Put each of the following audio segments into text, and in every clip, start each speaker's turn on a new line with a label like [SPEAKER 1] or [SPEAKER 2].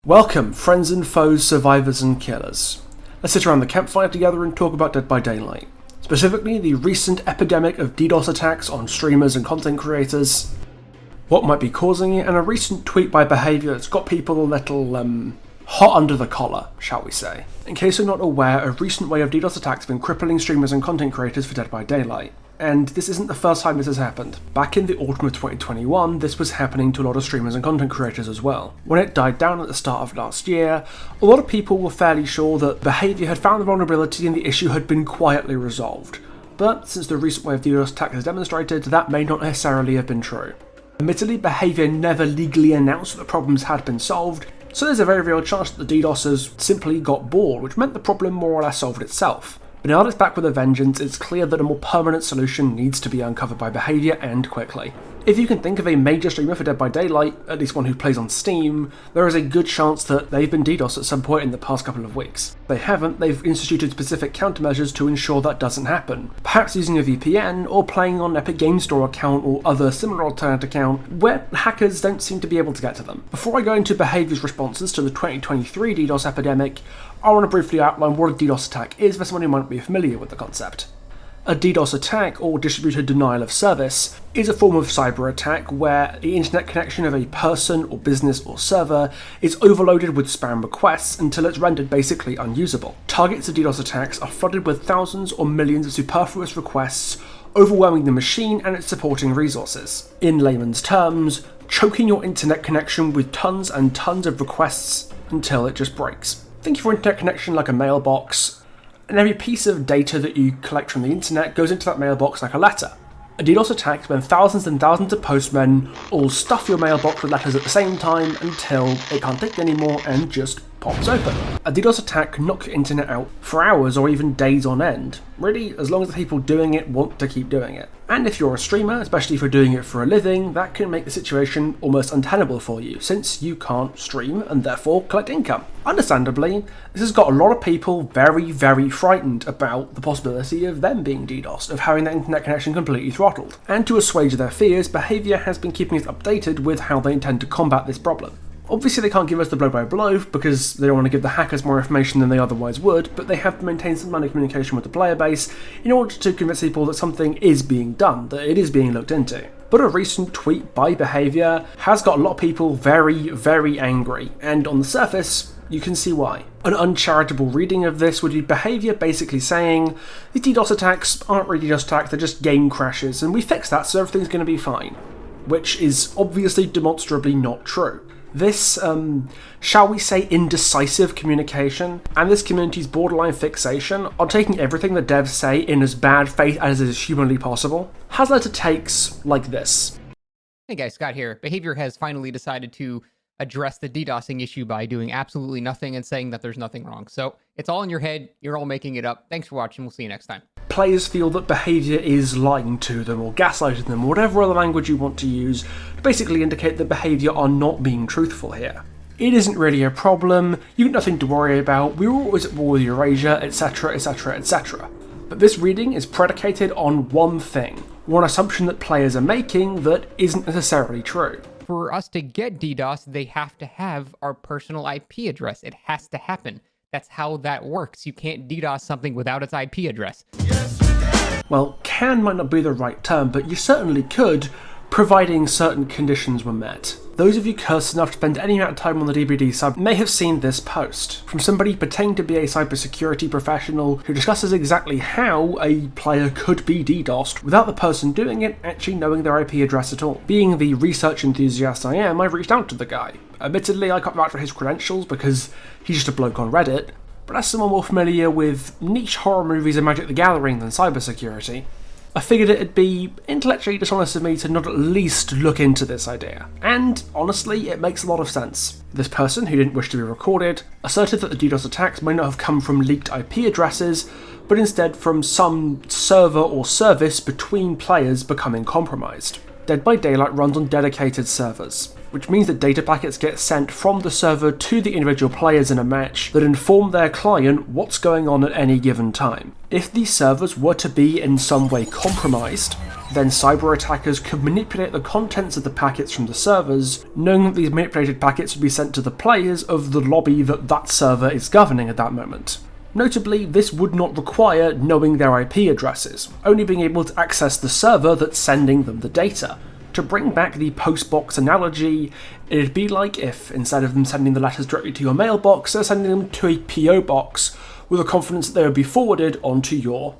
[SPEAKER 1] Welcome, friends and foes, survivors and killers. Let's sit around the campfire together and talk about Dead by Daylight. Specifically, the recent epidemic of DDoS attacks on streamers and content creators, what might be causing it, and a recent tweet by Behaviour that's got people a little, hot under the collar, shall we say. In case you're not aware, a recent wave of DDoS attacks have been crippling streamers and content creators for Dead by Daylight. And this isn't the first time this has happened. Back in the autumn of 2021, this was happening to a lot of streamers and content creators as well. When it died down at the start of last year, a lot of people were fairly sure that Behaviour had found the vulnerability and the issue had been quietly resolved. But since the recent wave of DDoS attack has demonstrated, that may not necessarily have been true. Admittedly, Behaviour never legally announced that the problems had been solved, so there's a very real chance that the DDoSers simply got bored, which meant the problem more or less solved itself. But now that it's back with a vengeance, it's clear that a more permanent solution needs to be uncovered by Behaviour, and quickly. If you can think of a major streamer for Dead by Daylight, at least one who plays on Steam, there is a good chance that they've been DDoSed at some point in the past couple of weeks. If they haven't, they've instituted specific countermeasures to ensure that doesn't happen. Perhaps using a VPN, or playing on an Epic Game Store account or other similar alternate account, where hackers don't seem to be able to get to them. Before I go into Behaviour's responses to the 2023 DDoS epidemic, I want to briefly outline what a DDoS attack is for someone who might be familiar with the concept. A DDoS attack, or distributed denial of service, is a form of cyber attack where the internet connection of a person or business or server is overloaded with spam requests until it's rendered basically unusable. Targets of DDoS attacks are flooded with thousands or millions of superfluous requests, overwhelming the machine and its supporting resources. In layman's terms, choking your internet connection with tons and tons of requests until it just breaks. Think of your internet connection like a mailbox, and every piece of data that you collect from the internet goes into that mailbox like a letter. A DDoS attack is when thousands and thousands of postmen all stuff your mailbox with letters at the same time until it can't take it anymore and just pops open. A DDoS attack can knock your internet out for hours or even days on end, really as long as the people doing it want to keep doing it. And if you're a streamer, especially if you're doing it for a living, that can make the situation almost untenable for you, since you can't stream and therefore collect income. Understandably, this has got a lot of people very, very frightened about the possibility of them being DDoSed, of having their internet connection completely throttled. And to assuage their fears, Behaviour has been keeping us updated with how they intend to combat this problem. Obviously they can't give us the blow-by-blow because they don't want to give the hackers more information than they otherwise would, but they have to maintain some line of communication with the player base in order to convince people that something is being done, that it is being looked into. But a recent tweet by Behaviour has got a lot of people very, very angry, and on the surface, you can see why. An uncharitable reading of this would be Behaviour basically saying, these DDoS attacks aren't really DDoS attacks, they're just game crashes, and we fixed that so everything's going to be fine. Which is obviously demonstrably not true. This, shall we say, indecisive communication, and this community's borderline fixation on taking everything the devs say in as bad faith as is humanly possible, has led to takes like this.
[SPEAKER 2] Hey guys, Scott here. Behaviour has finally decided to address the DDoSing issue by doing absolutely nothing and saying that there's nothing wrong. So it's all in your head, you're all making it up. Thanks for watching, we'll see you next time.
[SPEAKER 1] Players feel that Behaviour is lying to them or gaslighting them, or whatever other language you want to use, to basically indicate that Behaviour are not being truthful here. It isn't really a problem, you've got nothing to worry about, we were always at war with Eurasia, etc, etc, etc. But this reading is predicated on one thing, one assumption that players are making that isn't necessarily true.
[SPEAKER 2] For us to get DDoS, they have to have our personal IP address. It has to happen. That's how that works. You can't DDoS something without its IP address.
[SPEAKER 1] Well, can might not be the right term, but you certainly could, providing certain conditions were met. Those of you cursed enough to spend any amount of time on the DbD sub may have seen this post, from somebody pretending to be a cybersecurity professional who discusses exactly how a player could be DDoSed without the person doing it actually knowing their IP address at all. Being the research enthusiast I am, I reached out to the guy. Admittedly, I can't vouch for his credentials because he's just a bloke on Reddit, but as someone more familiar with niche horror movies and Magic the Gathering than cybersecurity, I figured it'd be intellectually dishonest of me to not at least look into this idea. And honestly, it makes a lot of sense. This person, who didn't wish to be recorded, asserted that the DDoS attacks may not have come from leaked IP addresses, but instead from some server or service between players becoming compromised. Dead by Daylight runs on dedicated servers, which means that data packets get sent from the server to the individual players in a match that inform their client what's going on at any given time. If these servers were to be in some way compromised, then cyber attackers could manipulate the contents of the packets from the servers, knowing that these manipulated packets would be sent to the players of the lobby that server is governing at that moment. Notably, this would not require knowing their IP addresses, only being able to access the server that's sending them the data. To bring back the postbox analogy, it'd be like if, instead of them sending the letters directly to your mailbox, they're sending them to a PO box with the confidence that they would be forwarded onto your,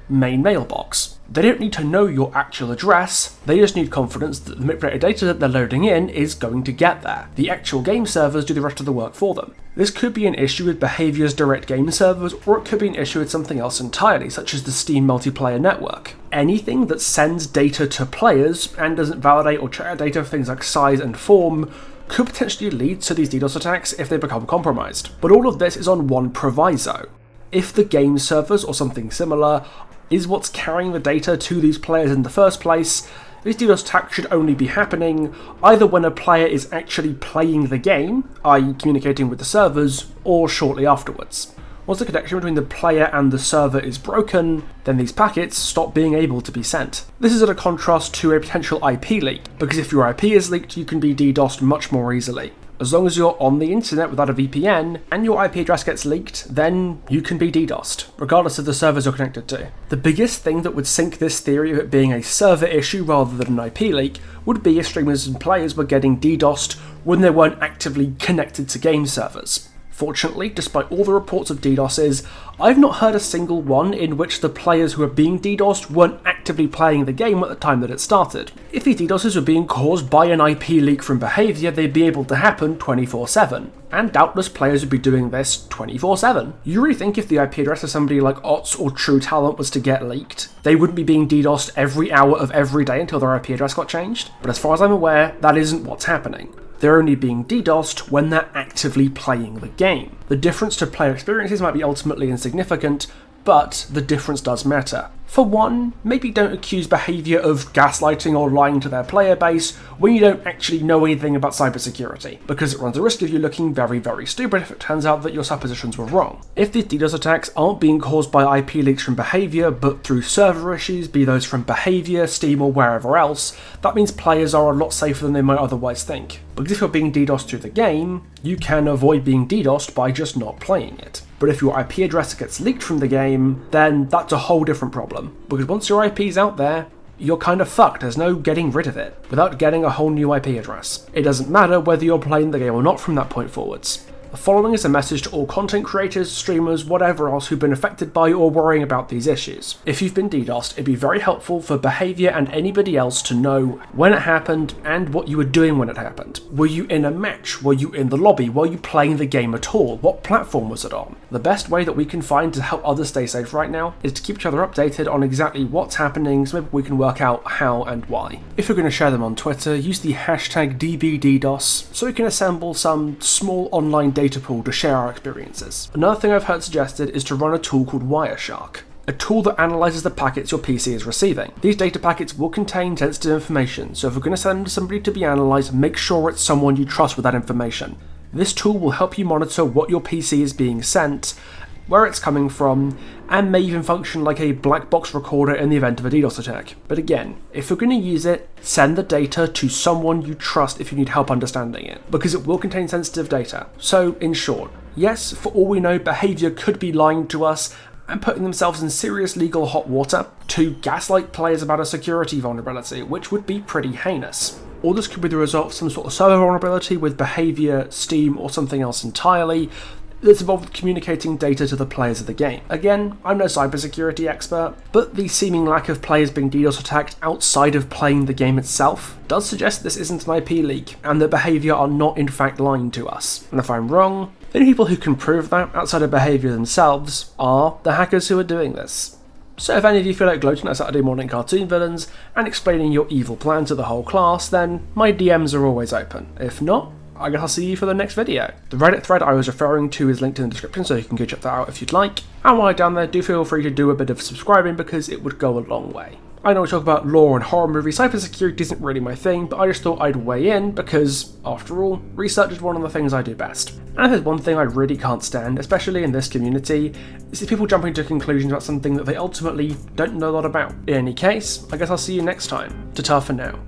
[SPEAKER 1] main mailbox. They don't need to know your actual address, they just need confidence that the manipulated data that they're loading in is going to get there. The actual game servers do the rest of the work for them. This could be an issue with Behaviour's direct game servers, or it could be an issue with something else entirely, such as the Steam multiplayer network. Anything that sends data to players and doesn't validate or check data for things like size and form could potentially lead to these DDoS attacks if they become compromised. But all of this is on one proviso. If the game servers or something similar is what's carrying the data to these players in the first place, these DDoS attacks should only be happening either when a player is actually playing the game, i.e. communicating with the servers, or shortly afterwards. Once the connection between the player and the server is broken, then these packets stop being able to be sent. This is at a contrast to a potential IP leak, because if your IP is leaked, you can be DDoSed much more easily. As long as you're on the internet without a VPN, and your IP address gets leaked, then you can be DDoSed, regardless of the servers you're connected to. The biggest thing that would sink this theory of it being a server issue rather than an IP leak would be if streamers and players were getting DDoSed when they weren't actively connected to game servers. Fortunately, despite all the reports of DDoSes, I've not heard a single one in which the players who are being DDoSed weren't actively playing the game at the time that it started. If these DDoSes were being caused by an IP leak from Behaviour, they'd be able to happen 24/7. And doubtless players would be doing this 24/7. You really think if the IP address of somebody like Ots or True Talent was to get leaked, they wouldn't be being DDoSed every hour of every day until their IP address got changed? But as far as I'm aware, that isn't what's happening. They're only being DDoSed when they're actively playing the game. The difference to player experiences might be ultimately insignificant, but the difference does matter. For one, maybe don't accuse Behaviour of gaslighting or lying to their player base when you don't actually know anything about cybersecurity, because it runs the risk of you looking very, very stupid if it turns out that your suppositions were wrong. If these DDoS attacks aren't being caused by IP leaks from Behaviour, but through server issues, be those from Behaviour, Steam or wherever else, that means players are a lot safer than they might otherwise think. Because if you're being DDoSed through the game, you can avoid being DDoSed by just not playing it. But if your IP address gets leaked from the game, then that's a whole different problem. Because once your IP's out there, you're kind of fucked. There's no getting rid of it without getting a whole new IP address. It doesn't matter whether you're playing the game or not from that point forwards. The following is a message to all content creators, streamers, whatever else who've been affected by or worrying about these issues. If you've been DDoSed, it'd be very helpful for Behaviour and anybody else to know when it happened and what you were doing when it happened. Were you in a match? Were you in the lobby? Were you playing the game at all? What platform was it on? The best way that we can find to help others stay safe right now is to keep each other updated on exactly what's happening so maybe we can work out how and why. If you're going to share them on Twitter, use the hashtag DbDDoS so we can assemble some small online data pool to share our experiences. Another thing I've heard suggested is to run a tool called Wireshark, a tool that analyzes the packets your PC is receiving. These data packets will contain sensitive information, so if we're going to send them to somebody to be analysed, make sure it's someone you trust with that information. This tool will help you monitor what your PC is being sent, where it's coming from, and may even function like a black box recorder in the event of a DDoS attack. But again, if you're going to use it, send the data to someone you trust if you need help understanding it, because it will contain sensitive data. So, in short, yes, for all we know, Behaviour could be lying to us and putting themselves in serious legal hot water to gaslight players about a security vulnerability, which would be pretty heinous. Or this could be the result of some sort of server vulnerability with Behaviour, Steam, or something else entirely that's involved with communicating data to the players of the game. Again, I'm no cybersecurity expert, but the seeming lack of players being DDoS attacked outside of playing the game itself does suggest this isn't an IP leak, and that Behaviour are not in fact lying to us. And if I'm wrong, the only people who can prove that outside of Behaviour themselves are the hackers who are doing this. So if any of you feel like gloating at Saturday morning cartoon villains and explaining your evil plan to the whole class, then my DMs are always open. If not, I guess I'll see you for the next video. The Reddit thread I was referring to is linked in the description, so you can go check that out if you'd like. And while you're down there, do feel free to do a bit of subscribing because it would go a long way. I know we talk about lore and horror movies, cybersecurity isn't really my thing, but I just thought I'd weigh in because, after all, research is one of the things I do best. And if there's one thing I really can't stand, especially in this community, is people jumping to conclusions about something that they ultimately don't know a lot about. In any case, I guess I'll see you next time. Ta-ta for now.